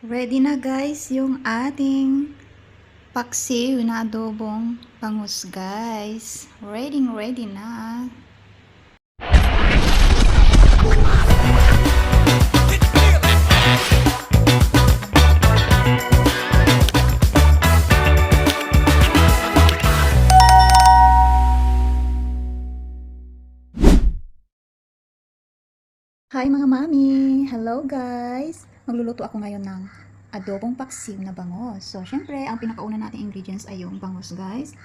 Ready na guys yung ating paksiw na adobong bangus guys. Ready na. Hi mga mami! Hello guys! Magluluto ako ngayon ng adobong paksiw na bangus. So, syempre, ang pinakauna nating ingredients ay yung bangus guys.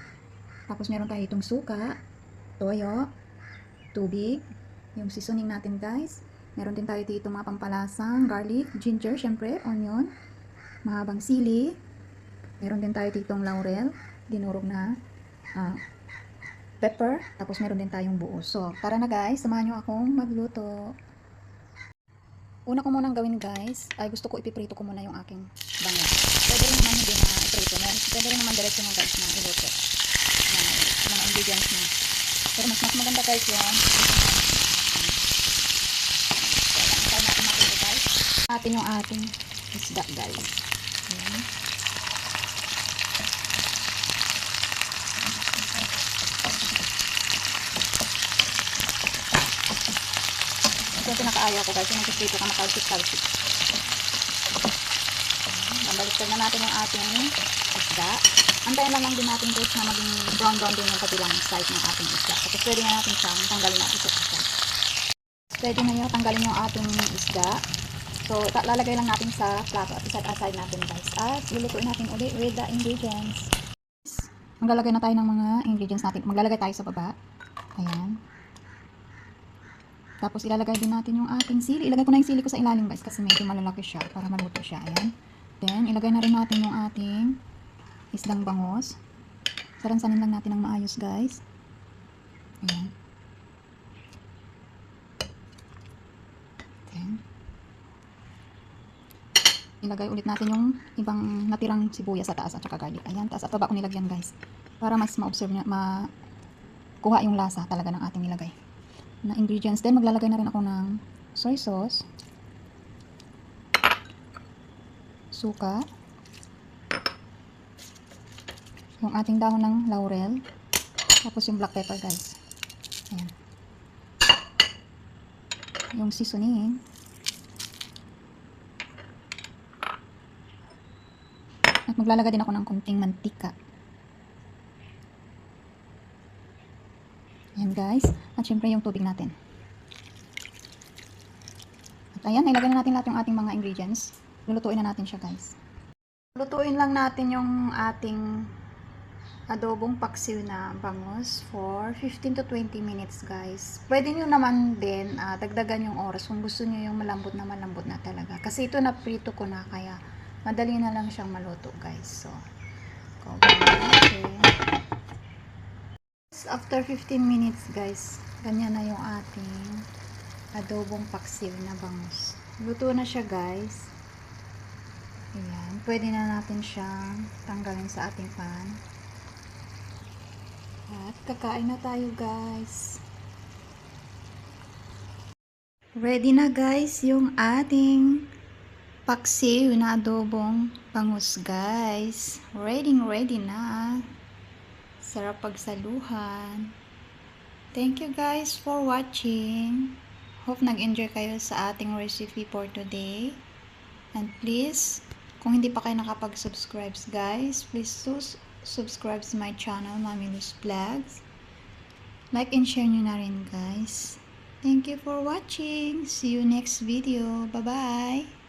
Tapos meron tayo itong suka, toyo, tubig, yung seasoning natin guys. Meron din tayo dito mga pampalasang garlic, ginger, syempre, onion, mahabang sili. Meron din tayo ditong laurel, dinurog na pepper. Tapos meron din tayong buo. So, tara na guys, samahan nyo akong magluto. Una ko munang gawin guys, ay gusto ko ipiprito ko muna yung aking bangus. Pwede rin naman hindi na iprito. Pwede rin naman diretso nga guys na iluto. Mga ingredients na. Pero mas maganda guys yung try natin makita guys. Atin yung ating isda guys. Ayan. Ito yung pinakaayaw ko guys, yung nagsiprito ka makalsik-kalsik. Baliktad na natin yung ating isda. Antayin lang din natin guys na maging brown din yung kabilang side ng ating isda. Tapos pwede na natin siyang tanggalin natin sa isda. Pwede na yung tanggalin yung ating isda. So lalagay lang natin sa plato at iset aside natin guys. At lulutuin natin ulit with the ingredients. Maglalagay na tayo ng mga ingredients natin. Maglalagay tayo sa baba. Ayan. Tapos ilalagay din natin yung ating sili. Ilagay ko na yung sili ko sa ilalim guys kasi medyo malalaki siya para maluto siya. Ayan. Then ilagay na rin natin yung ating isdang bangus. Saransanin lang natin ng maayos guys. Ayan. Then ilagay ulit natin yung ibang natirang sibuyas sa taas at saka garlic. Ayan, taas at baba ko nilagyan guys. Para mas ma-observe niya, makuha yung lasa talaga ng ating nilagay na ingredients. Then maglalagay na rin ako ng soy sauce, suka, yung ating dahon ng laurel, tapos yung black pepper guys. Ayan. Yung seasoning, at maglalagay din ako ng konting mantika. Ayan guys. At syempre yung tubig natin. At ayan, ilagay na natin lahat yung ating mga ingredients. Lulutuin na natin siya guys. Lutuin lang natin yung ating adobong paksiw na bangus for 15 to 20 minutes guys. Pwede nyo naman din dagdagan yung oras kung gusto nyo yung malambot na talaga. Kasi ito na prito ko na kaya madali na lang siyang maluto guys. So, cover natin. After 15 minutes guys, ganyan na yung ating adobong paksiw na bangus. Luto na siya guys. Ayan, pwede na natin siyang tanggalin sa ating pan. At kakain na tayo guys. Ready na guys yung ating paksiw na adobong bangus guys. Ready na. Sarap pagsaluhan. Thank you guys for watching. Hope nag-enjoy kayo sa ating recipe for today. And please, kung hindi pa kayo nakapag-subscribe guys, please subscribe to my channel, Mami Luz Vlogs. Like and share nyo na rin guys. Thank you for watching. See you next video. Bye-bye.